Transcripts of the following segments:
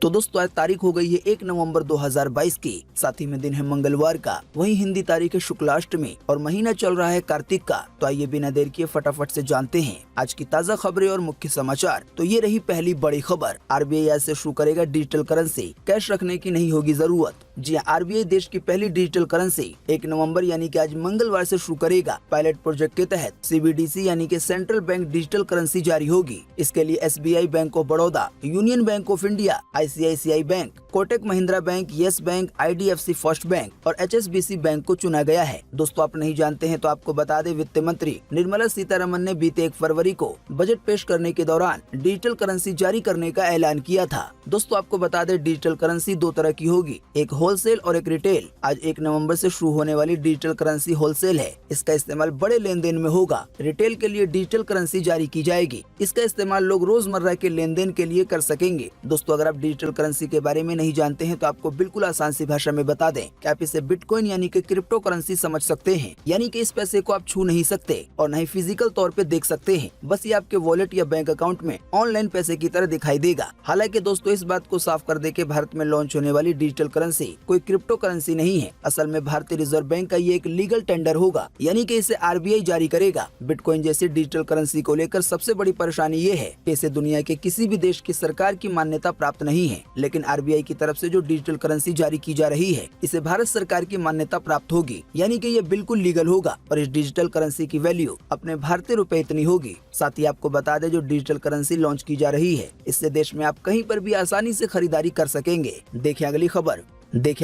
तो दोस्तों आज तारीख हो गई है 1 नवंबर 2022 की, साथ ही में दिन है मंगलवार का, वहीं हिंदी तारीख है शुक्लाष्टमी और महीना चल रहा है कार्तिक का। तो आइए बिना देर किए फटाफट से जानते हैं आज की ताज़ा खबरें और मुख्य समाचार। तो ये रही पहली बड़ी खबर, आरबीआई आज से शुरू करेगा डिजिटल करेंसी, कैश रखने की नहीं होगी जरूरत। जी आरबीआई देश की पहली डिजिटल करेंसी 1 नवंबर यानी कि आज मंगलवार से शुरू करेगा। पायलट प्रोजेक्ट के तहत सीबीडीसी यानी कि सेंट्रल बैंक डिजिटल करेंसी जारी होगी। इसके लिए SBI, bank of Baroda, union bank of India, ICICI bank, Kotak Mahindra bank, yes bank, IDFC first bank और एचएसबीसी बैंक को चुना गया है। दोस्तों आप नहीं जानते हैं तो आपको बता दें, वित्त मंत्री निर्मला सीतारमन ने बीते 1 फरवरी को बजट पेश करने के दौरान डिजिटल करेंसी जारी करने का ऐलान किया था। दोस्तों आपको बता दें, डिजिटल करेंसी 2 तरह की होगी, एक होलसेल और एक रिटेल। आज 1 नवंबर से शुरू होने वाली डिजिटल करेंसी होलसेल है। इसका इस्तेमाल बड़े लेन देन में होगा। रिटेल के लिए डिजिटल करेंसी जारी की जाएगी। इसका इस्तेमाल लोग रोजमर्रा के लेन देन के लिए कर सकेंगे। दोस्तों अगर आप डिजिटल करेंसी के बारे में नहीं जानते हैं तो आपको बिल्कुल आसान सी भाषा में बता दें कि आप इसे बिटकॉइन यानी कि क्रिप्टो करेंसी समझ सकते हैं। यानी कि इस पैसे को आप छू नहीं सकते और न ही फिजिकल तौर पे देख सकते हैं, बस ये आपके वॉलेट या बैंक अकाउंट में ऑनलाइन पैसे की तरह दिखाई देगा। हालांकि दोस्तों इस बात को साफ कर दे कि भारत में लॉन्च होने वाली डिजिटल करेंसी कोई क्रिप्टो करेंसी नहीं है। असल में भारतीय रिजर्व बैंक का ये एक लीगल टेंडर होगा, यानी कि इसे आरबीआई जारी करेगा। बिटकॉइन जैसी डिजिटल करेंसी को लेकर सबसे बड़ी परेशानी ये है कि इसे दुनिया के किसी भी देश की सरकार की मान्यता प्राप्त नहीं है, लेकिन आरबीआई की तरफ से जो डिजिटल करेंसी जारी की जा रही है इसे भारत सरकार की मान्यता प्राप्त होगी, यानी कि ये बिल्कुल लीगल होगा और इस डिजिटल करेंसी की वैल्यू अपने भारतीय रुपए इतनी होगी। साथ ही आपको बता दें, जो डिजिटल करेंसी लॉन्च की जा रही है इससे देश में आप कहीं पर भी आसानी से खरीदारी कर सकेंगे। देखिए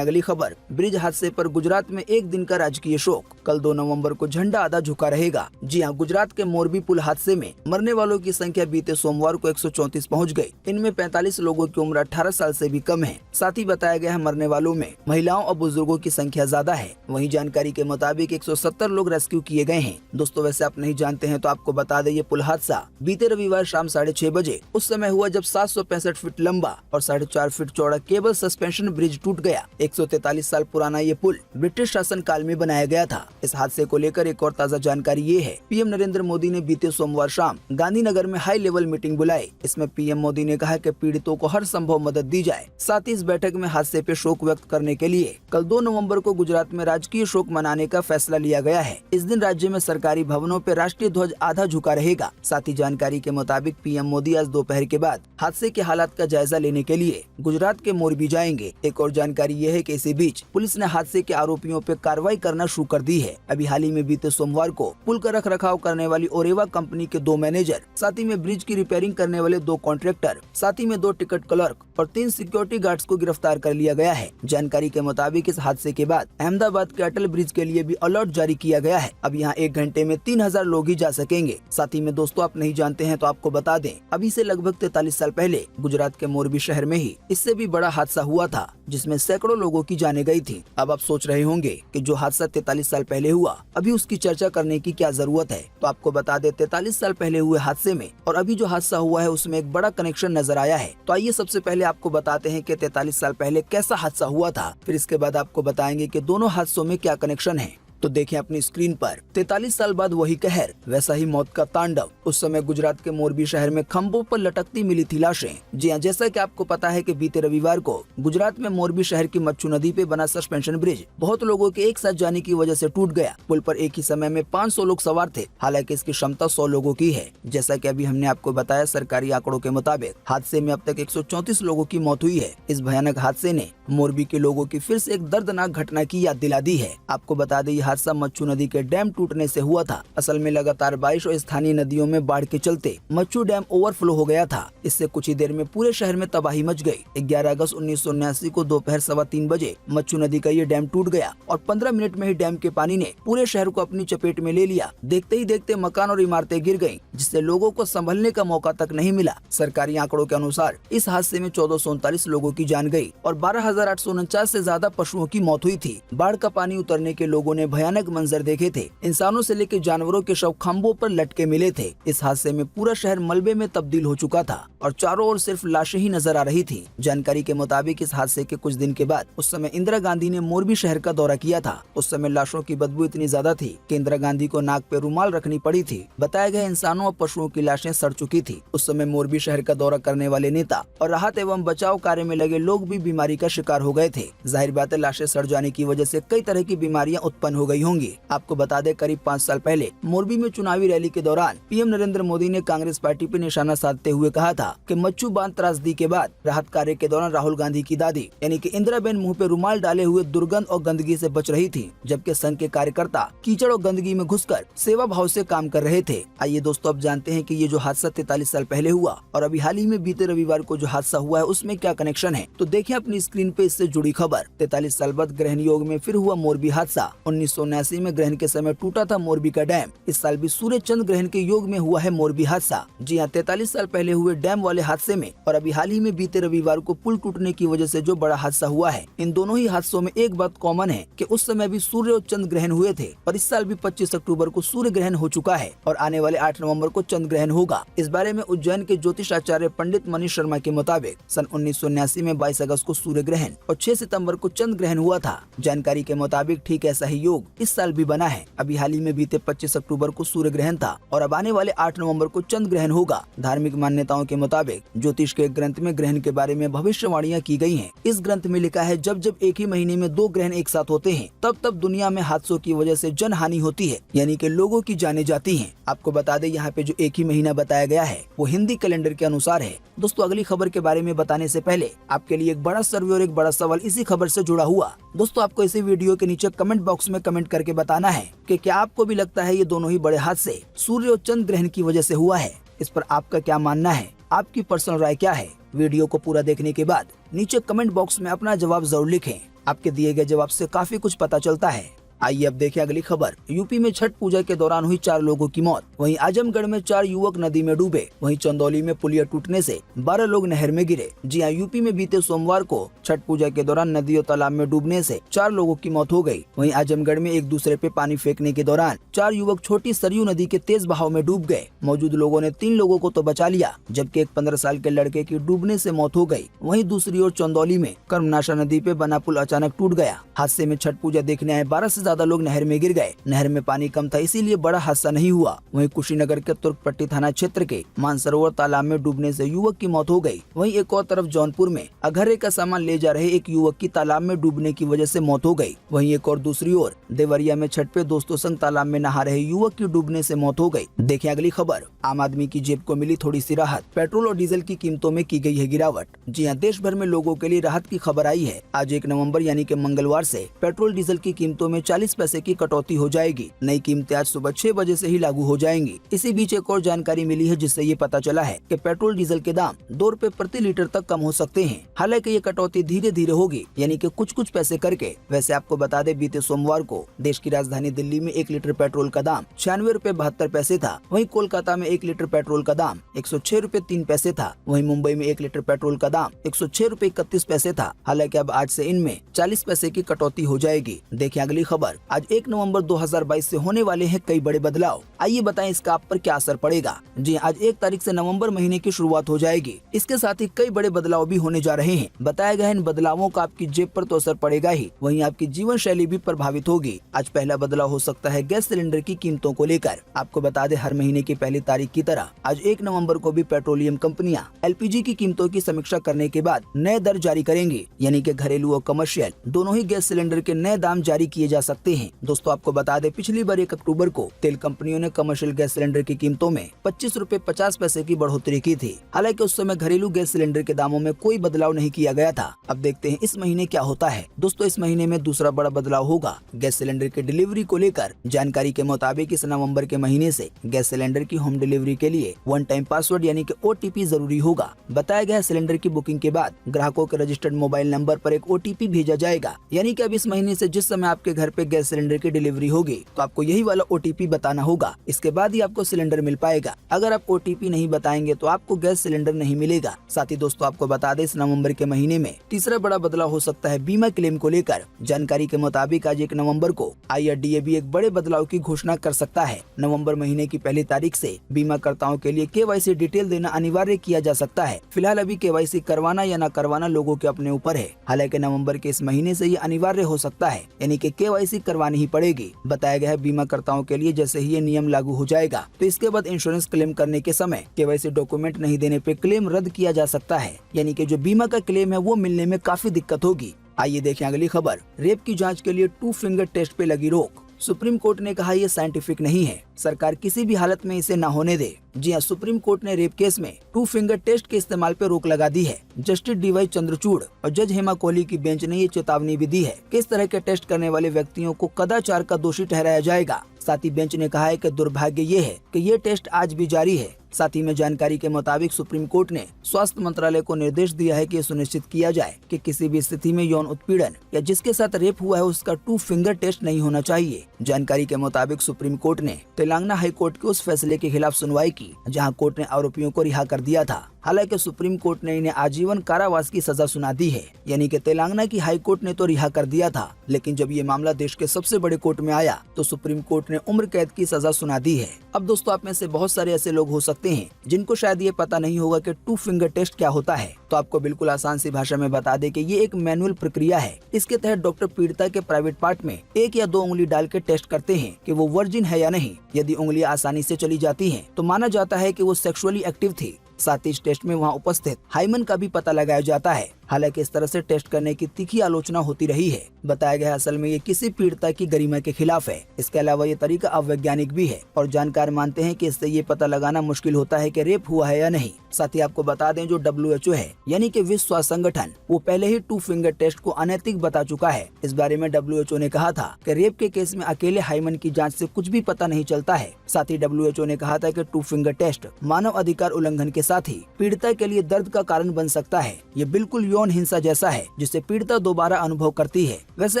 अगली खबर, ब्रिज हादसे पर गुजरात में 1 दिन का राजकीय शोक। कल 2 नवंबर को झंडा आधा झुका रहेगा। जी हां, गुजरात के मोरबी पुल हादसे में मरने वालों की संख्या बीते सोमवार को 134 पहुंच गई। इनमें 45 लोगों की उम्र 18 साल से भी कम है। साथ ही बताया गया है मरने वालों में महिलाओं और बुजुर्गों की संख्या ज्यादा है। वहीं जानकारी के मुताबिक 170 लोग रेस्क्यू किए गए हैं। दोस्तों वैसे आप नहीं जानते हैं तो आपको बता दें, ये पुल हादसा बीते रविवार शाम 6:30 बजे उस समय हुआ जब 765 फीट लंबा और 4.5 फीट चौड़ा केबल सस्पेंशन ब्रिज टूट गया। 143 साल पुराना ये पुल ब्रिटिश शासन काल में बनाया गया था। इस हादसे को लेकर एक और ताज़ा जानकारी ये है, पीएम नरेंद्र मोदी ने बीते सोमवार शाम गांधीनगर में हाई लेवल मीटिंग बुलाई। इसमें पीएम मोदी ने कहा कि पीड़ितों को हर संभव मदद दी जाए। साथ ही इस बैठक में हादसे पे शोक व्यक्त करने के लिए कल 2 नवंबर को गुजरात में राजकीय शोक मनाने का फैसला लिया गया है। इस दिन राज्य में सरकारी भवनों पे राष्ट्रीय ध्वज आधा झुका रहेगा। साथ ही जानकारी के मुताबिक पीएम मोदी आज दोपहर के बाद हादसे के हालात का जायजा लेने के लिए गुजरात के मोरबी जाएंगे। एक और जानकारी ये है कि इसी बीच पुलिस ने हादसे के आरोपियों पे कार्रवाई करना शुरू कर दी है। अभी हाल ही में बीते सोमवार को पुल का रखरखाव करने वाली ओरेवा कंपनी के 2 मैनेजर, साथ ही में ब्रिज की रिपेयरिंग करने वाले 2 कॉन्ट्रैक्टर, साथ ही में 2 टिकट क्लर्क और 3 सिक्योरिटी गार्ड्स को गिरफ्तार कर लिया गया है। जानकारी के मुताबिक इस हादसे के बाद अहमदाबाद के अटल ब्रिज के लिए भी अलर्ट जारी किया गया है। अब यहाँ 1 घंटे में 3000 लोग ही जा सकेंगे। साथ ही में दोस्तों आप नहीं जानते हैं तो आपको बता दें, अभी से लगभग 43 साल पहले गुजरात के मोरबी शहर में ही इससे भी बड़ा हादसा हुआ था, जिसमें सैकड़ों लोगों की जाने गई थी। अब आप सोच रहे होंगे कि जो हादसा 43 साल पहले हुआ अभी उसकी चर्चा करने की क्या जरूरत है। तो आपको बता दें, 43 साल पहले हुए हादसे में और अभी जो हादसा हुआ है उसमें एक बड़ा कनेक्शन नजर आया है। तो आइए सबसे पहले आपको बताते हैं कि 43 साल पहले कैसा हादसा हुआ था, फिर इसके बाद आपको बताएंगे कि दोनों हादसों में क्या कनेक्शन है। तो देखें अपनी स्क्रीन पर, 43 साल बाद वही कहर, वैसा ही मौत का तांडव। उस समय गुजरात के मोरबी शहर में खंभों पर लटकती मिली थी लाशें। जी हाँ, जैसा कि आपको पता है कि बीते रविवार को गुजरात में मोरबी शहर की मच्छू नदी पे बना सस्पेंशन ब्रिज बहुत लोगों के एक साथ जाने की वजह से टूट गया। पुल पर एक ही समय में 500 लोग सवार थे। हालांकि इसकी क्षमता 100 लोगों की है। जैसा कि अभी हमने आपको बताया, सरकारी आंकड़ों के मुताबिक हादसे में अब तक 134 लोगों की मौत हुई है। इस भयानक हादसे ने मोरबी के लोगों की फिर से एक दर्दनाक घटना की याद दिला दी है। आपको बता दें, ये हादसा मच्छू नदी के डैम टूटने से हुआ था। असल में लगातार बारिश और स्थानीय नदियों में बाढ़ के चलते मच्छू डैम ओवरफ्लो हो गया था। इससे कुछ ही देर में पूरे शहर में तबाही मच गई। 11 अगस्त 1979 को दोपहर 3:15 बजे मच्छू नदी का ये डैम टूट गया और 15 मिनट में ही डैम के पानी ने पूरे शहर को अपनी चपेट में ले लिया। देखते ही देखते मकान और इमारतें गिर गयी, जिससे लोगों को संभलने का मौका तक नहीं मिला। सरकारी आंकड़ों के अनुसार इस हादसे में 1439 लोगों की जान गई और 12,849 से ज्यादा पशुओं की मौत हुई थी। बाढ़ का पानी उतरने के लोगों ने भयानक मंजर देखे थे। इंसानों से लेकर जानवरों के शव खंभों पर लटके मिले थे। इस हादसे में पूरा शहर मलबे में तब्दील हो चुका था और चारों ओर सिर्फ लाशें ही नजर आ रही थी। जानकारी के मुताबिक इस हादसे के कुछ दिन के बाद उस समय इंदिरा गांधी ने मोरबी शहर का दौरा किया था। उस समय लाशों की बदबू इतनी ज्यादा थी कि इंदिरा गांधी को नाक पे रुमाल रखनी पड़ी थी। बताया गया इंसानों और पशुओं की लाशें सड़ चुकी थी। उस समय मोरबी शहर का दौरा करने वाले नेता और राहत एवं बचाव कार्य में लगे लोग भी बीमारी का शिकार हो गए थे। जाहिर बात है, लाशें सड़ जाने की वजह से कई तरह की बीमारियां उत्पन्न हो गई होंगी। आपको बता दें, करीब 5 साल पहले मोरबी में चुनावी रैली के दौरान पीएम नरेंद्र मोदी ने कांग्रेस पार्टी पर निशाना साधते हुए कहा था कि मच्छू बांध त्रासदी के बाद राहत कार्य के दौरान राहुल गांधी की दादी यानी कि इंदिराबेन मुंह पे रुमाल डाले हुए दुर्गंध और गंदगी से बच रही थी, जबकि संघ के कार्यकर्ता कीचड़ और गंदगी में घुसकर सेवा भाव से काम कर रहे थे। आइए दोस्तों, अब जानते हैं कि ये जो हादसा 43 साल पहले हुआ और अभी हाल ही में बीते रविवार को जो हादसा हुआ है उसमें क्या कनेक्शन है। तो देखिए अपनी स्क्रीन पे इससे जुड़ी खबर। 43 साल बाद ग्रहण योग में फिर हुआ मोरबी हादसा। 1979 में ग्रहण के समय टूटा था मोरबी का डैम। इस साल भी सूर्य चंद्र ग्रहण के योग में हुआ है मोरबी हादसा। जी हाँ, 43 साल पहले हुए डैम वाले हादसे में और अभी हाल ही में बीते रविवार को पुल टूटने की वजह से जो बड़ा हादसा हुआ है, इन दोनों ही हादसों में एक बात कॉमन है कि उस समय भी सूर्य और चंद्र ग्रहण हुए थे और इस साल भी 25 अक्टूबर को सूर्य ग्रहण हो चुका है और आने वाले 8 नवंबर को चंद्र ग्रहण होगा। इस बारे में उज्जैन के ज्योतिष आचार्य पंडित मनीष शर्मा के मुताबिक सन 1979 में 22 अगस्त को सूर्य ग्रहण और 6 सितंबर को चंद्र ग्रहण हुआ था। जानकारी के मुताबिक ठीक ऐसा ही योग इस साल भी बना है। अभी हाल ही में बीते 25 अक्टूबर को सूर्य ग्रहण था और अब आने वाले 8 नवंबर को चंद्र ग्रहण होगा। धार्मिक मान्यताओं के मुताबिक ज्योतिष के एक ग्रंथ में ग्रहण के बारे में भविष्यवाणियां की गई हैं। इस ग्रंथ में लिखा है, जब जब एक ही महीने में 2 ग्रहण एक साथ होते हैं तब तब दुनिया में हादसों की वजह से जन हानि होती है, यानी कि लोगों की जानें जाती हैं। आपको बता दें, यहाँ पे जो एक ही महीना बताया गया है वो हिंदी कैलेंडर के अनुसार है। दोस्तों, अगली खबर के बारे में बताने से पहले आपके लिए एक बड़ा सर्वे और एक बड़ा सवाल इसी खबर से जुड़ा हुआ। दोस्तों, आपको इसी वीडियो के नीचे कमेंट बॉक्स में कमेंट करके बताना है कि क्या आपको भी लगता है ये दोनों ही बड़े हादसे सूर्य और चंद्र ग्रहण की वजह से हुआ है। इस पर आपका क्या मानना है, आपकी पर्सनल राय क्या है। वीडियो को पूरा देखने के बाद नीचे कमेंट बॉक्स में अपना जवाब जरूर लिखें। आपके दिए गए जवाब से काफी कुछ पता चलता है। आइए अब देखें अगली खबर। यूपी में छठ पूजा के दौरान हुई 4 लोगों की मौत। वहीं आजमगढ़ में 4 युवक नदी में डूबे। वहीं चंदौली में पुलिया टूटने से 12 लोग नहर में गिरे। जी हां, यूपी में बीते सोमवार को छठ पूजा के दौरान नदी और तालाब में डूबने से 4 लोगों की मौत हो गई। वहीं आजमगढ़ में एक दूसरे पे पानी फेंकने के दौरान 4 युवक छोटी सरयू नदी के तेज बहाव में डूब गए। मौजूद लोगों ने 3 लोगों को तो बचा लिया, जबकि एक 15 साल के लड़के की डूबने से मौत हो गई। वहीं दूसरी ओर चंदौली में कर्मनाशा नदी पे बना पुल अचानक टूट गया। हादसे में छठ पूजा देखने आए 12 से ज्यादा लोग नहर में गिर गए। नहर में पानी कम था, इसीलिए बड़ा हादसा नहीं हुआ। वहीं कुशीनगर के तुर्कपट्टी थाना क्षेत्र के मानसरोवर तालाब में डूबने से युवक की मौत हो गई। वहीं एक और तरफ जौनपुर में अघरे का सामान ले जा रहे एक युवक की तालाब में डूबने की वजह से मौत हो गई। वहीं एक और दूसरी ओर देवरिया में छठ पे दोस्तों संग तालाब में नहा रहे युवक की डूबने से मौत हो गई। देखिए अगली खबर। आम आदमी की जेब को मिली थोड़ी सी राहत। पेट्रोल और डीजल की कीमतों में की गई है गिरावट। जी हाँ, देश भर में लोगों के लिए राहत की खबर आई है। आज 1 नवंबर यानी कि मंगलवार से पेट्रोल डीजल की कीमतों में 40 पैसे की कटौती हो जाएगी। नई कीमतें आज सुबह 6 बजे से ही लागू हो जाएंगी। इसी बीच एक और जानकारी मिली है जिससे ये पता चला है कि पेट्रोल डीजल के दाम 2 रुपए प्रति लीटर तक कम हो सकते हैं। हालांकि ये कटौती धीरे धीरे होगी, यानी कि कुछ पैसे करके। वैसे आपको बता दें, बीते सोमवार को देश की राजधानी दिल्ली में 1 लीटर पेट्रोल का दाम 96 रुपए 72 पैसे था। वहीं कोलकाता में 1 लीटर पेट्रोल का दाम 106 रुपए 3 पैसे था। वहीं मुंबई में 1 लीटर पेट्रोल का दाम 106 रुपए 31 पैसे था। हालांकि अब आज से इनमें 40 पैसे की कटौती हो जाएगी। देखिए अगली खबर। आज 1 नवंबर 2022 से होने वाले हैं कई बड़े बदलाव। आइए बताएं इसका आप पर क्या असर पड़ेगा। जी आज 1 तारीख से नवंबर महीने की शुरुआत हो जाएगी। इसके साथ ही कई बड़े बदलाव भी होने जा रहे हैं। बताया गया है इन बदलावों का आपकी जेब पर तो असर पड़ेगा ही, वहीं आपकी जीवन शैली भी प्रभावित होगी। आज पहला बदलाव हो सकता है गैस सिलेंडर की कीमतों को लेकर। आपको बता दें, हर महीने की पहली तारीख की तरह आज 1 नवंबर को भी पेट्रोलियम कंपनियां एलपीजी की कीमतों की समीक्षा करने के बाद नए दर जारी करेंगी, यानी कि घरेलू और कमर्शियल दोनों ही गैस सिलेंडर के नए दाम जारी किए जा सकते हैं। दोस्तों आपको बता दें, पिछली बार 1 अक्टूबर को तेल कंपनियों ने कमर्शियल गैस सिलेंडर की कीमतों में 25 रुपए 50 पैसे की बढ़ोतरी की थी। हालांकि उस समय घरेलू गैस सिलेंडर के दामों में कोई बदलाव नहीं किया गया था। अब देखते हैं इस महीने क्या होता है। दोस्तों इस महीने में दूसरा बड़ा बदलाव होगा गैस सिलेंडर की डिलीवरी को लेकर। जानकारी के मुताबिक इस नवंबर के महीने से गैस सिलेंडर की होम डिलीवरी के लिए 1 टाइम पासवर्ड यानी कि OTP जरूरी होगा। बताया गया सिलेंडर की बुकिंग के बाद ग्राहकों के रजिस्टर्ड मोबाइल नंबर पर एक OTP भेजा जाएगा, यानी कि अब इस महीने से जिस समय आपके घर पे गैस सिलेंडर की डिलीवरी होगी तो आपको यही वाला OTP बताना होगा। इसके बाद ही आपको सिलेंडर मिल पाएगा। अगर आप OTP नहीं बताएंगे तो आपको गैस सिलेंडर नहीं मिलेगा। साथ ही दोस्तों आपको बता दें, इस नवंबर के महीने में तीसरा बड़ा बदलाव हो सकता है बीमा क्लेम को लेकर। जानकारी के मुताबिक आज 1 नवंबर को IRDA भी एक बड़े बदलाव की घोषणा कर सकता है। नवंबर महीने की पहली तारीख से बीमाकर्ताओं के लिए KYC डिटेल देना अनिवार्य किया जा सकता है। फिलहाल अभी KYC करवाना या न करवाना लोगों के अपने ऊपर है। हालांकि नवंबर के इस महीने से ये अनिवार्य हो सकता है, यानी कि KYC करवानी ही पड़ेगी। बताया गया है बीमाकर्ताओं के लिए जैसे ही ये नियम लागू हो जाएगा तो इसके बाद इंश्योरेंस क्लेम करने के समय KYC डॉक्यूमेंट नहीं देने पे क्लेम रद्द किया जा सकता है, यानी कि जो बीमा का क्लेम है वो मिलने में काफी दिक्कत होगी। आइए देखें अगली खबर। रेप की जांच के लिए 2 फिंगर टेस्ट पे लगी रोक। सुप्रीम कोर्ट ने कहा ये साइंटिफिक नहीं है, सरकार किसी भी हालत में इसे न होने दे। जी हां, सुप्रीम कोर्ट ने रेप केस में 2 फिंगर टेस्ट के इस्तेमाल पे रोक लगा दी है। जस्टिस DY चंद्रचूड़ और जज हेमा कोहली की बेंच ने ये चेतावनी भी दी है कि इस तरह के टेस्ट करने वाले व्यक्तियों को कदाचार का दोषी ठहराया जाएगा। साथ ही बेंच ने कहा है कि दुर्भाग्य ये है कि ये टेस्ट आज भी जारी है। साथ ही में जानकारी के मुताबिक सुप्रीम कोर्ट ने स्वास्थ्य मंत्रालय को निर्देश दिया है कि ये सुनिश्चित किया जाए कि किसी भी स्थिति में यौन उत्पीड़न या जिसके साथ रेप हुआ है उसका 2 फिंगर टेस्ट नहीं होना चाहिए। जानकारी के मुताबिक सुप्रीम कोर्ट ने तेलंगाना हाई कोर्ट के उस फैसले के खिलाफ सुनवाई की जहां कोर्ट ने आरोपियों को रिहा कर दिया था। हालांकि सुप्रीम कोर्ट ने इन्हें आजीवन कारावास की सजा सुना दी है, यानी कि तेलंगाना की हाई कोर्ट ने तो रिहा कर दिया था, लेकिन जब ये मामला देश के सबसे बड़े कोर्ट में आया तो सुप्रीम कोर्ट ने उम्र कैद की सजा सुना दी है। अब दोस्तों आप में से बहुत सारे ऐसे लोग हो सकते हैं जिनको शायद ये पता नहीं होगा कि 2 फिंगर टेस्ट क्या होता है। तो आपको बिल्कुल आसान सी भाषा में बता दें कि ये एक मैनुअल प्रक्रिया है। इसके तहत डॉक्टर पीड़िता के प्राइवेट पार्ट में 1 या 2 उंगली डाल के टेस्ट करते हैं कि वो वर्जिन है या नहीं। यदि उंगलियां आसानी से चली जाती हैं तो माना जाता है कि वो सेक्सुअली एक्टिव थी। साथ ही इस टेस्ट में वहाँ उपस्थित हाइमन का भी पता लगाया जाता है। हालांकि इस तरह से टेस्ट करने की तीखी आलोचना होती रही है। बताया गया असल में ये किसी पीड़िता की गरिमा के खिलाफ है। इसके अलावा ये तरीका अवैज्ञानिक भी है और जानकार मानते हैं कि इससे ये पता लगाना मुश्किल होता है कि रेप हुआ है या नहीं। साथ ही आपको बता दें जो WHO है यानी कि विश्व स्वास्थ्य संगठन, वो पहले ही 2 फिंगर टेस्ट को अनैतिक बता चुका है। इस बारे में WHO ने कहा था कि रेप के केस में अकेले हाइमन की जांच से कुछ भी पता नहीं चलता है। साथ ही WHO ने कहा था कि 2 फिंगर टेस्ट मानव अधिकार उल्लंघन के साथ ही पीड़िता के लिए दर्द का कारण बन सकता है। ये बिल्कुल यौन हिंसा जैसा है जिसे पीड़िता दोबारा अनुभव करती है। वैसे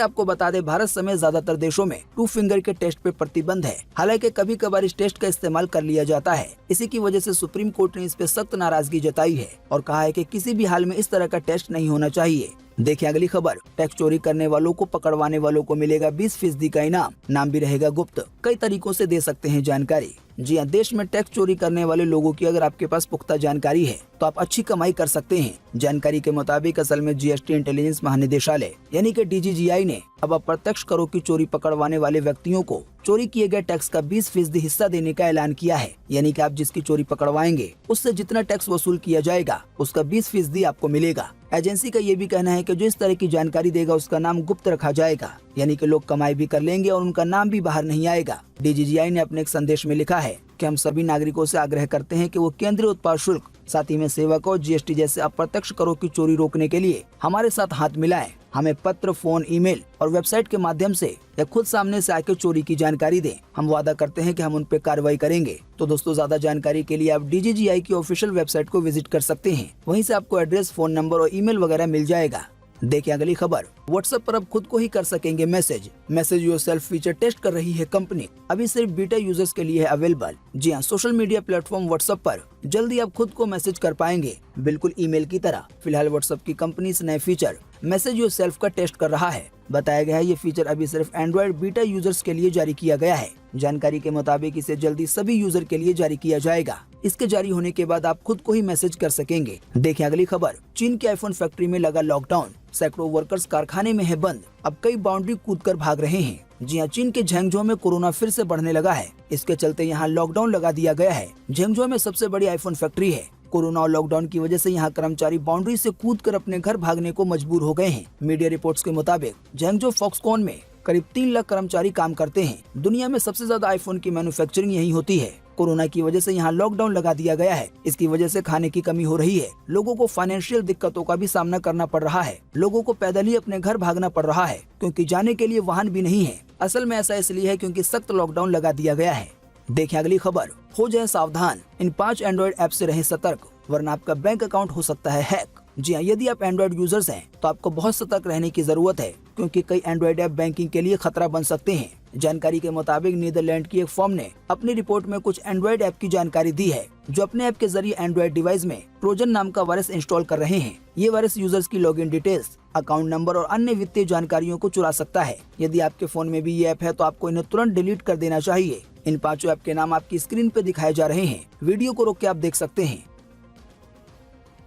आपको बता दें भारत समेत ज्यादातर देशों में 2 फिंगर के टेस्ट पे प्रतिबंध है। हालांकि कभी कभार इस टेस्ट का इस्तेमाल कर लिया जाता है। इसी की वजह से सुप्रीम कोर्ट ने इस पे सख्त नाराजगी जताई है और कहा है कि किसी भी हाल में इस तरह का टेस्ट नहीं होना चाहिए। देखिए अगली खबर। टैक्स चोरी करने वालों को पकड़वाने वालों को मिलेगा 20% का इनाम, नाम भी रहेगा गुप्त। कई तरीकों से दे सकते हैं जानकारी। जी हाँ, देश में टैक्स चोरी करने वाले लोगों की अगर आपके पास पुख्ता जानकारी है तो आप अच्छी कमाई कर सकते हैं। जानकारी के मुताबिक असल में GST इंटेलिजेंस महानिदेशालय यानी कि DGGI ने अब अप्रत्यक्ष करों की चोरी पकड़वाने वाले व्यक्तियों को चोरी किए गए टैक्स का 20% हिस्सा देने का ऐलान किया है। यानी कि आप जिसकी चोरी पकड़वाएंगे उससे जितना टैक्स वसूल किया जाएगा उसका 20% आपको मिलेगा। एजेंसी का ये भी कहना है कि जो इस तरह की जानकारी देगा उसका नाम गुप्त रखा जाएगा, यानी कि लोग कमाई भी कर लेंगे और उनका नाम भी बाहर नहीं आएगा। DGGI ने अपने एक संदेश में लिखा है कि हम सभी नागरिकों से आग्रह करते हैं कि वो केंद्रीय उत्पाद शुल्क, साथ ही में सेवा कर और GST जैसे अप्रत्यक्ष करों की चोरी रोकने के लिए हमारे साथ हाथ मिलाएं। हमें पत्र, फोन, ईमेल और वेबसाइट के माध्यम से या खुद सामने से आकर चोरी की जानकारी दें। हम वादा करते हैं कि हम उन पे कार्रवाई करेंगे। तो दोस्तों ज्यादा जानकारी के लिए आप DGGI की ऑफिशियल वेबसाइट को विजिट कर सकते हैं। वहीं से आपको एड्रेस, फोन नंबर और ईमेल वगैरह मिल जाएगा। देखिए अगली खबर। व्हाट्सएप पर अब खुद को ही कर सकेंगे मैसेज योरसेल्फ फीचर टेस्ट कर रही है कंपनी। अभी सिर्फ बीटा यूजर्स के लिए है अवेलेबल। जी हाँ, सोशल मीडिया प्लेटफॉर्म व्हाट्सएप पर जल्दी आप खुद को मैसेज कर पाएंगे, बिल्कुल ईमेल की तरह। फिलहाल व्हाट्सएप की कंपनी इस नए फीचर मैसेज योरसेल्फ का टेस्ट कर रहा है। बताया गया है ये फीचर अभी सिर्फ एंड्रॉइड बीटा यूजर्स के लिए जारी किया गया है। जानकारी के मुताबिक इसे जल्दी सभी यूजर के लिए जारी किया जाएगा। इसके जारी होने के बाद आप खुद को ही मैसेज कर सकेंगे। देखिए अगली खबर। चीन के आईफोन फैक्ट्री में लगा लॉकडाउन, सैकड़ों वर्कर्स कारखाने में है बंद। अब कई बाउंड्री कूदकर भाग रहे हैं। जी हाँ, चीन के झेंगझो में कोरोना फिर से बढ़ने लगा है। इसके चलते यहाँ लॉकडाउन लगा दिया गया है। झेंगझो में सबसे बड़ी आईफोन फैक्ट्री है। कोरोना और लॉकडाउन की वजह से यहाँ कर्मचारी बाउंड्री से कूदकर अपने घर भागने को मजबूर हो गए हैं। मीडिया रिपोर्ट्स के मुताबिक झेंगझो फॉक्सकॉन में करीब 3 लाख कर्मचारी काम करते हैं। दुनिया में सबसे ज्यादा आईफोन की मैन्युफैक्चरिंग यही होती है। कोरोना की वजह से यहाँ लॉकडाउन लगा दिया गया है। इसकी वजह से खाने की कमी हो रही है। लोगों को फाइनेंशियल दिक्कतों का भी सामना करना पड़ रहा है। लोगों को पैदल ही अपने घर भागना पड़ रहा है क्योंकि जाने के लिए वाहन भी नहीं है। असल में ऐसा इसलिए है क्योंकि सख्त लॉकडाउन लगा दिया गया है। देखिए अगली खबर। हो जाए सावधान, इन 5 एंड्रॉइड ऐप से रहें सतर्क वरना आपका बैंक अकाउंट हो सकता है हैक। जी हाँ, यदि आप एंड्रॉइड यूजर्स हैं तो आपको बहुत सतर्क रहने की जरूरत है, क्योंकि कई एंड्रॉइड ऐप बैंकिंग के लिए खतरा बन सकते हैं। जानकारी के मुताबिक नीदरलैंड की एक फर्म ने अपनी रिपोर्ट में कुछ एंड्रॉइड ऐप की जानकारी दी है, जो अपने ऐप के जरिए एंड्रॉइड डिवाइस में ट्रोजन नाम का वायरस इंस्टॉल कर रहे हैं। ये वायरस यूजर्स की लॉगिन डिटेल्स, अकाउंट नंबर और अन्य वित्तीय जानकारियों को चुरा सकता है। यदि आपके फोन में भी ये ऐप है तो आपको इन्हें तुरंत डिलीट कर देना चाहिए। इन 5 ऐप के नाम आपकी स्क्रीन पे दिखाए जा रहे हैं, वीडियो को रोक के आप देख सकते हैं।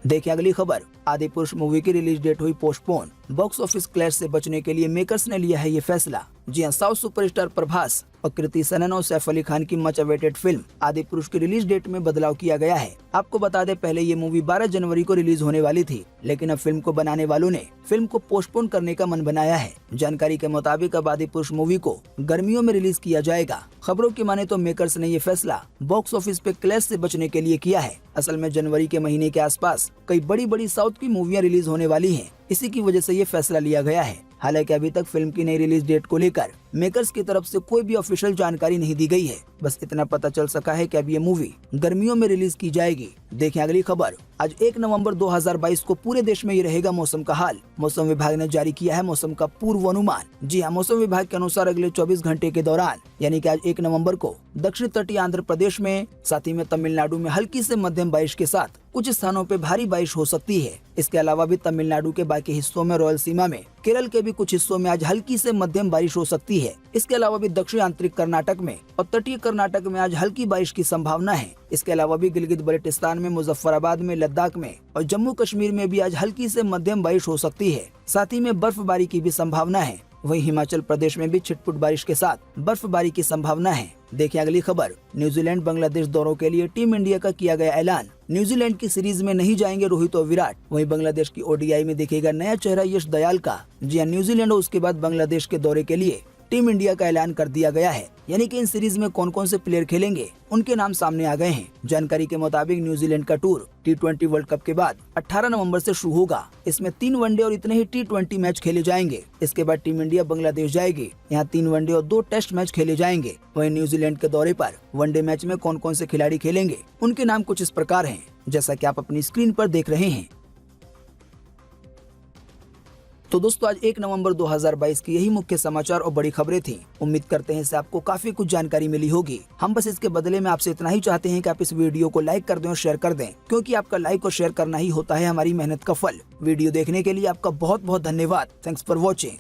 देखिए अगली खबर, आदिपुरुष मूवी की रिलीज डेट हुई पोस्टपोन। बॉक्स ऑफिस क्लैश से बचने के लिए मेकर्स ने लिया है ये फैसला। जी हाँ, साउथ सुपरस्टार प्रभास और कृति सनन और सैफ अली खान की मच अवेटेड फिल्म आदिपुरुष की रिलीज डेट में बदलाव किया गया है। आपको बता दें, पहले ये मूवी 12 जनवरी को रिलीज होने वाली थी, लेकिन अब फिल्म को बनाने वालों ने फिल्म को पोस्टपोन करने का मन बनाया है। जानकारी के मुताबिक अब आदिपुरुष मूवी को गर्मियों में रिलीज किया जाएगा। खबरों की माने तो मेकर्स ने ये फैसला बॉक्स ऑफिस पे क्लैश से बचने के लिए किया है। असल में जनवरी के महीने के आसपास कई बड़ी साउथ की मूवियां रिलीज होने वाली हैं, इसी की वजह से ये फैसला लिया गया है। हालांकि अभी तक फिल्म की नई रिलीज डेट को लेकर मेकर्स की तरफ से कोई भी ऑफिशियल जानकारी नहीं दी गई है। बस इतना पता चल सका है कि अब ये मूवी गर्मियों में रिलीज की जाएगी। देखें अगली खबर, आज 1 नवंबर 2022 को पूरे देश में ये रहेगा मौसम का हाल। मौसम विभाग ने जारी किया है मौसम का पूर्वानुमान। जी हाँ, मौसम विभाग के अनुसार अगले 24 घंटे के दौरान यानी कि आज 1 नवंबर को दक्षिण तटीय आंध्र प्रदेश में, साथ ही में तमिलनाडु में हल्की से मध्यम बारिश के साथ कुछ स्थानों पे भारी बारिश हो सकती है। इसके अलावा भी तमिलनाडु के बाकी हिस्सों में, रॉयल सीमा में, केरल के भी कुछ हिस्सों में आज हल्की से मध्यम बारिश हो सकती है। इसके अलावा भी दक्षिण आंतरिक कर्नाटक में और तटीय कर्नाटक में आज हल्की बारिश की संभावना है। इसके अलावा भी गिलगित बल्टिस्तान में, मुजफ्फराबाद में, लद्दाख में और जम्मू कश्मीर में भी आज हल्की से मध्यम बारिश हो सकती है। साथ ही में बर्फबारी की भी संभावना है। वहीं हिमाचल प्रदेश में भी छिटपुट बारिश के साथ बर्फबारी की संभावना है। देखिए अगली खबर, न्यूजीलैंड बांग्लादेश दौरों के लिए टीम इंडिया का किया गया ऐलान। न्यूजीलैंड की सीरीज में नहीं जाएंगे रोहित और विराट। वहीं बांग्लादेश की ओडीआई में दिखेगा नया चेहरा यश दयाल का। जी हां, न्यूजीलैंड और उसके बाद बांग्लादेश के दौरे के लिए टीम इंडिया का ऐलान कर दिया गया है। यानी कि इन सीरीज में कौन कौन से प्लेयर खेलेंगे, उनके नाम सामने आ गए हैं। जानकारी के मुताबिक न्यूजीलैंड का टूर T20 वर्ल्ड कप के बाद 18 नवंबर से शुरू होगा। इसमें 3 वनडे और इतने ही T20 मैच खेले जाएंगे। इसके बाद टीम इंडिया बांग्लादेश जाएगी। यहाँ 3 वनडे और 2 टेस्ट मैच खेले जाएंगे। वहीं न्यूजीलैंड के दौरे पर वनडे मैच में कौन कौन से खिलाड़ी खेलेंगे, उनके नाम कुछ इस प्रकार हैं, जैसा कि आप अपनी स्क्रीन पर देख रहे हैं। तो दोस्तों, आज 1 नवंबर 2022 की यही मुख्य समाचार और बड़ी खबरें थी। उम्मीद करते हैं इससे आपको काफी कुछ जानकारी मिली होगी। हम बस इसके बदले में आपसे इतना ही चाहते हैं कि आप इस वीडियो को लाइक कर दें और शेयर कर दें, क्योंकि आपका लाइक और शेयर करना ही होता है हमारी मेहनत का फल। वीडियो देखने के लिए आपका बहुत बहुत धन्यवाद। Thanks for watching.